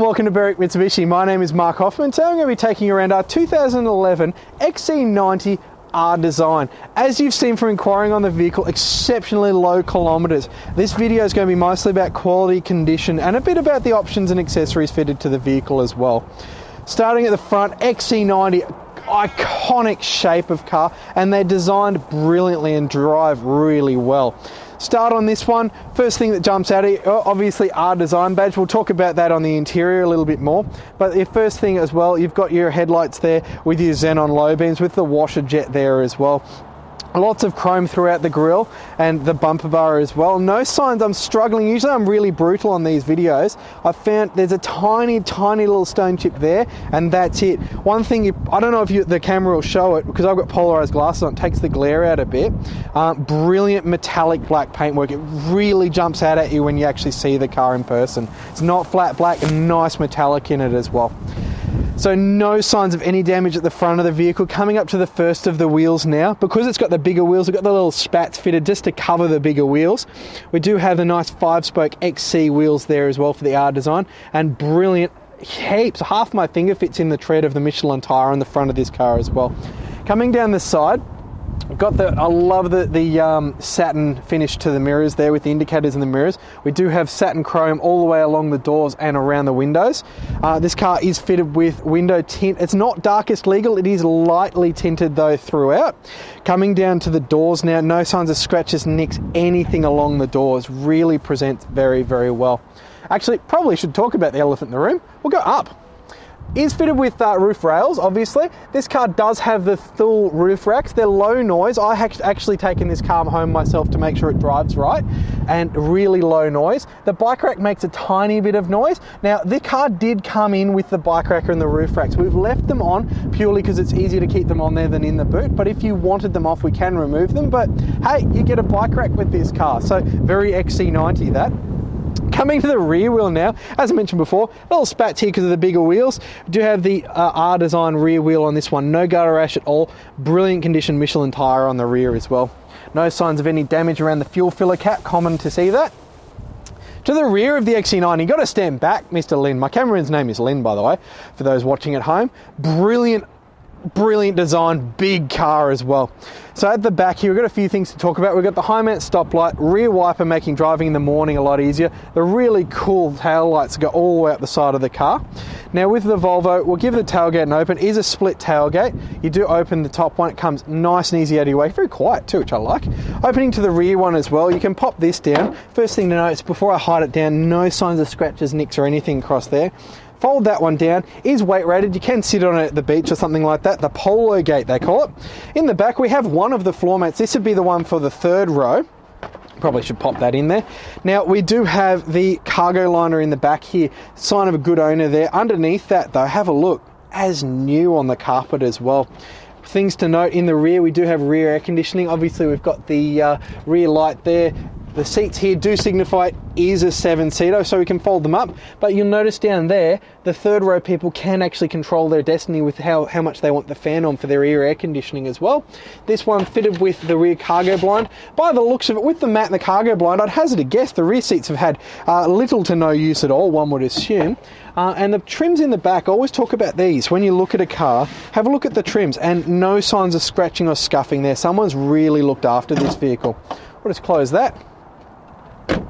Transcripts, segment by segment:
welcome to Berwick Mitsubishi. My name is Mark Hoffman. Today I'm going to be taking you around our 2011 XC90 R design. As you've seen from inquiring on the vehicle, exceptionally low kilometres. This video is going to be mostly about quality, condition, and a bit about the options and accessories fitted to the vehicle as well. Starting at the front, XC90, iconic shape of car, and they're designed brilliantly and drive really well. Start on this one, first thing that jumps out at you, obviously our design badge. We'll talk about that on the interior a little bit more, but the first thing as well, you've got your headlights there with your xenon low beams with the washer jet there as well. Lots of chrome throughout the grille and the bumper bar as well. No signs. I'm struggling. Usually I'm really brutal on these videos. I found there's a tiny little stone chip there, and that's it. One thing, I don't know if the camera will show it because I've got polarized glasses on, it takes the glare out a bit. Brilliant metallic black paintwork. It really jumps out at you when you actually see the car in person. It's not flat black, and nice metallic in it as well. So no signs of any damage at the front of the vehicle. Coming up to the first of the wheels now, because it's got the bigger wheels, we've got the little spats fitted just to cover the bigger wheels. We do have the nice 5-spoke XC wheels there as well for the R design, and brilliant heaps. Half my finger fits in the tread of the Michelin tyre on the front of this car as well. Coming down the side, got I love the satin finish to the mirrors there with the indicators in the mirrors. We do have satin chrome all the way along the doors and around the windows. This car is fitted with window tint. It's not darkest legal, it is lightly tinted though throughout. Coming down to the doors now, no signs of scratches, nicks, anything along the doors. Really presents very well. Actually, probably should talk about the elephant in the room. We'll go up. Is fitted with roof rails, obviously. This car does have the full roof racks. They're low noise. I actually taken this car home myself to make sure it drives right, and really low noise. The bike rack makes a tiny bit of noise. Now, the car did come in with the bike rack and the roof racks. We've left them on purely because it's easier to keep them on there than in the boot, but if you wanted them off, we can remove them. But hey, you get a bike rack with this car, so very XC90 that. Coming to the rear wheel now, as I mentioned before, little spats here because of the bigger wheels. We do have the R design rear wheel on this one, no gutter rash at all. Brilliant condition Michelin tyre on the rear as well. No signs of any damage around the fuel filler cap, common to see that. To the rear of the XC90, you got to stand back, Mr. Lynn. My cameraman's name is Lynn, by the way, for those watching at home. Brilliant design, big car as well. So at the back here, we've got a few things to talk about. We've got the high mount stoplight, rear wiper making driving in the morning a lot easier. The really cool tail lights go all the way up the side of the car. Now with the Volvo, we'll give the tailgate an open. It is a split tailgate. You do open the top one, it comes nice and easy out of your way. Very quiet too, which I like. Opening to the rear one as well, you can pop this down. First thing to note is before I hide it down, no signs of scratches, nicks or anything across there. Fold that one down, is weight rated, you can sit on it at the beach or something like that, the polo gate they call it. In the back we have one of the floor mats, this would be the one for the third row. Probably should pop that in there. Now we do have the cargo liner in the back here, sign of a good owner there. Underneath that though, have a look, as new on the carpet as well. Things to note in the rear, we do have rear air conditioning. Obviously we've got the rear light there. The seats here do signify it is a 7-seater, so we can fold them up. But you'll notice down there, the third row people can actually control their destiny with how much they want the fan on for their rear air conditioning as well. This one fitted with the rear cargo blind. By the looks of it, with the mat and the cargo blind, I'd hazard a guess the rear seats have had little to no use at all, one would assume. And the trims in the back, I always talk about these. When you look at a car, have a look at the trims, and no signs of scratching or scuffing there. Someone's really looked after this vehicle. We'll just close that.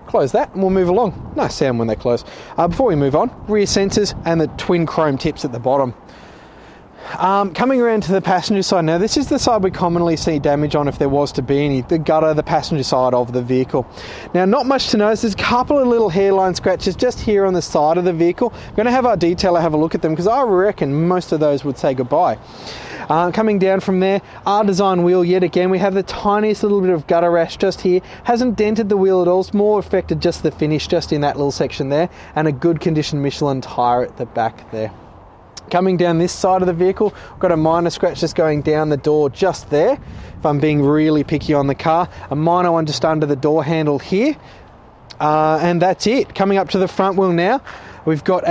Close that and we'll move along. Nice sound when they close. Before we move on, rear sensors and the twin chrome tips at the bottom. Coming around to the passenger side now, this is the side we commonly see damage on if there was to be any, the gutter, the passenger side of the vehicle. Now not much to notice, there's a couple of little hairline scratches just here on the side of the vehicle. I'm going to have our detailer have a look at them because I reckon most of those would say goodbye. Coming down from there, R design wheel yet again, we have the tiniest little bit of gutter rash just here, hasn't dented the wheel at all, it's more affected just the finish just in that little section there, and a good condition Michelin tyre at the back there. Coming down this side of the vehicle, we've got a minor scratch just going down the door just there, if I'm being really picky on the car, a minor one just under the door handle here, and that's it. Coming up to the front wheel now, We've got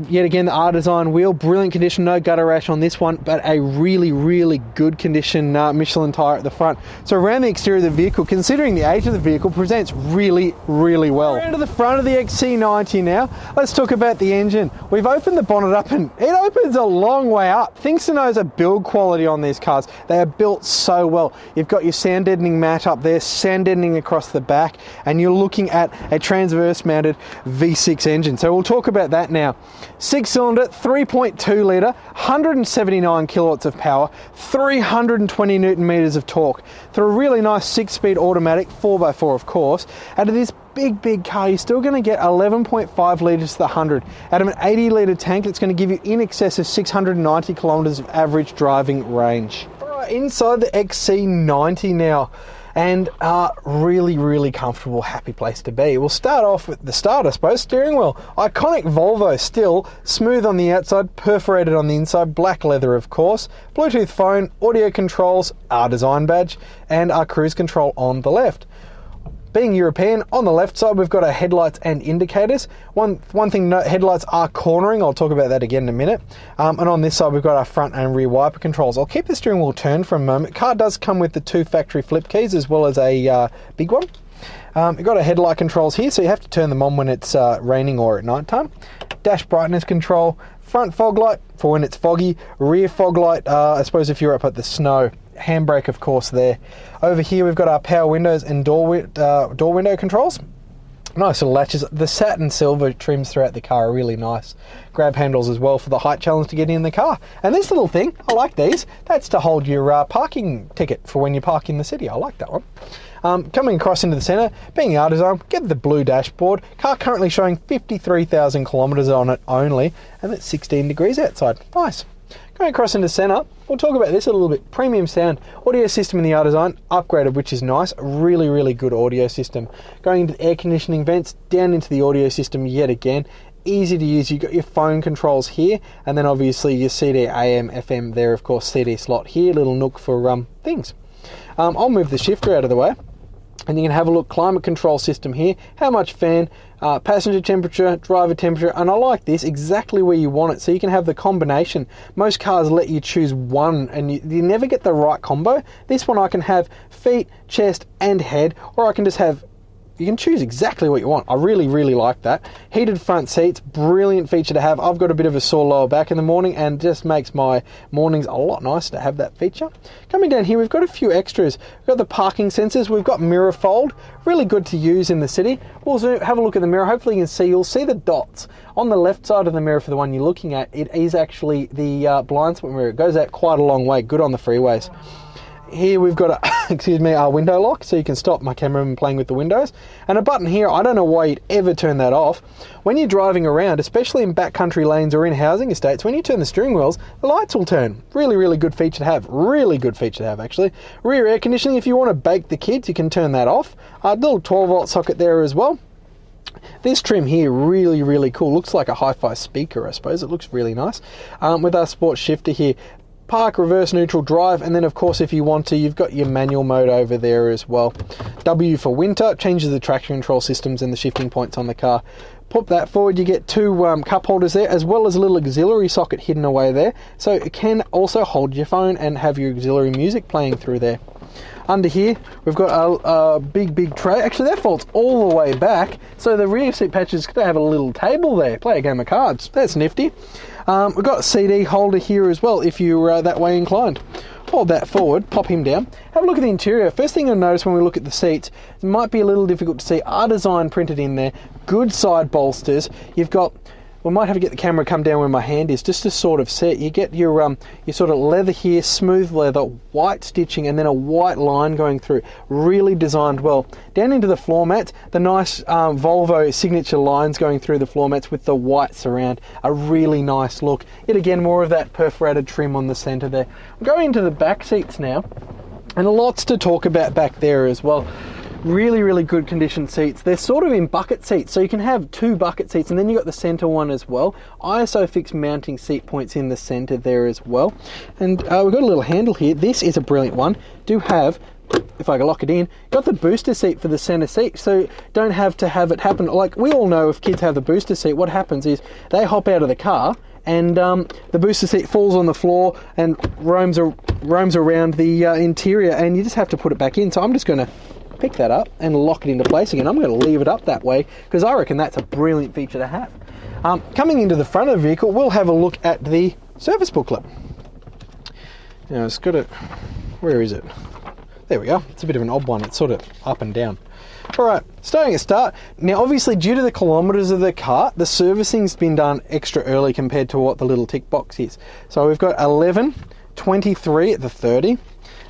yet again, the R Design wheel, brilliant condition, no gutter rash on this one, but a really, really good condition Michelin tyre at the front. So around the exterior of the vehicle, considering the age of the vehicle, presents really, really well. Around to the front of the XC90 now, let's talk about the engine. We've opened the bonnet up and it opens a long way up. Things to know is a build quality on these cars. They are built so well. You've got your sound deadening mat up there, sound deadening across the back, and you're looking at a transverse mounted V6 engine. So we'll talk about that now. 6-cylinder, 3.2 litre, 179 kilowatts of power, 320 newton meters of torque. Through a really nice 6-speed automatic, 4x4 of course. Out of this big car, you're still going to get 11.5 litres to the 100. Out of an 80 litre tank, it's going to give you in excess of 690 kilometres of average driving range. Right, inside the XC90 now. And really comfortable, happy place to be. We'll start off with the start, I suppose. Steering wheel, iconic Volvo still, smooth on the outside, perforated on the inside, black leather of course, Bluetooth phone, audio controls, our design badge, and our cruise control on the left. Being European, on the left side we've got our headlights and indicators. One thing to note, headlights are cornering, I'll talk about that again in a minute. And on this side we've got our front and rear wiper controls. I'll keep the steering wheel turned for a moment. Car does come with the 2 factory flip keys as well as a big one. You've got our headlight controls here, so you have to turn them on when it's raining or at night time. Dash brightness control, front fog light for when it's foggy, rear fog light I suppose if you're up at the snow. Handbrake of course there. Over here we've got our power windows and door window controls. Nice little latches. The satin silver trims throughout the car are really nice. Grab handles as well for the height challenge to get in the car. And this little thing, I like these. That's to hold your parking ticket for when you park in the city. I like that one. Coming across into the centre, being our design, get the blue dashboard. Car currently showing 53,000 kilometres on it only, and it's 16 degrees outside. Nice. Going across into centre, we'll talk about this a little bit. Premium sound, audio system in the R Design, upgraded, which is nice. Really good audio system. Going into the air conditioning vents, down into the audio system yet again. Easy to use. You've got your phone controls here, and then obviously your CD, AM, FM there, of course, CD slot here, little nook for things. I'll move the shifter out of the way. And you can have a look, climate control system here, how much fan, passenger temperature, driver temperature, and I like this, exactly where you want it, so you can have the combination. Most cars let you choose one, and you never get the right combo. This one I can have feet, chest, and head, or I can just have, you can choose exactly what you want. I really like that. Heated front seats, brilliant feature to have. I've got a bit of a sore lower back in the morning and just makes my mornings a lot nicer to have that feature. Coming down here, we've got a few extras. We've got the parking sensors, we've got mirror fold, really good to use in the city. We'll have a look at the mirror. Hopefully you can see, you'll see the dots. On the left side of the mirror for the one you're looking at, it is actually the blind spot mirror. It goes out quite a long way, good on the freeways. Here we've got our window lock, so you can stop my camera from playing with the windows. And a button here, I don't know why you'd ever turn that off. When you're driving around, especially in backcountry lanes or in housing estates, when you turn the steering wheels, the lights will turn. Really good feature to have. Really good feature to have, actually. Rear air conditioning, if you want to bake the kids, you can turn that off. A little 12-volt socket there as well. This trim here, really cool. Looks like a hi-fi speaker, I suppose. It looks really nice. With our sports shifter here, park, reverse, neutral, drive, and then of course if you want to, you've got your manual mode over there as well. W for winter, changes the traction control systems and the shifting points on the car. Pop that forward, you get 2 cup holders there, as well as a little auxiliary socket hidden away there, so it can also hold your phone and have your auxiliary music playing through there. Under here, we've got a big tray. Actually, that folds all the way back, so the rear seat patch is going to have a little table there. Play a game of cards. That's nifty. We've got a CD holder here as well, if you're that way inclined. Hold that forward, pop him down. Have a look at the interior. First thing you'll notice when we look at the seats, it might be a little difficult to see. Our design printed in there. Good side bolsters. You've got, we might have to get the camera come down where my hand is just to sort of see it. You get your sort of leather here, smooth leather, white stitching, and then a white line going through. Really designed well. Down into the floor mats, the nice Volvo signature lines going through the floor mats with the white surround. A really nice look. Yet again, more of that perforated trim on the centre there. I'm going into the back seats now, and lots to talk about back there as well. Really, really good condition seats. They're sort of in bucket seats, so you can have 2 bucket seats, and then you've got the center one as well. ISOFIX mounting seat points in the center there as well. And we've got a little handle here. This is a brilliant one. Do have, if I can lock it in, got the booster seat for the center seat, so don't have to have it happen. Like we all know, if kids have the booster seat, what happens is they hop out of the car and the booster seat falls on the floor and roams around the interior, and you just have to put it back in. So I'm just going to pick that up and lock it into place again. I'm going to leave it up that way because I reckon that's a brilliant feature to have. Coming into the front of the vehicle, we'll have a look at the service booklet. Now it's got it, where is it? There we go. It's a bit of an odd one. It's sort of up and down. All right, starting at start. Now, obviously, due to the kilometres of the car, the servicing's been done extra early compared to what the little tick box is. So we've got 11, 23 at the 30.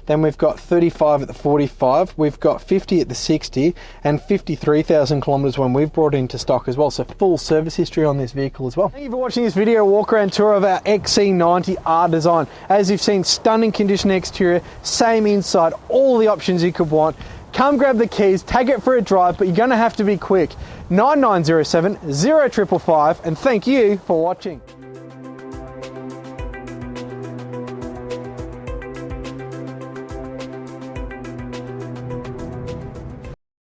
Then we've got 35 at the 45. We've got 50 at the 60 and 53,000 kilometres when we've brought into stock as well. So full service history on this vehicle as well. Thank you for watching this video walk around tour of our XC90 R design. As you've seen, stunning condition exterior, same inside, all the options you could want. Come grab the keys, take it for a drive, but you're going to have to be quick. 9907 0555, and thank you for watching.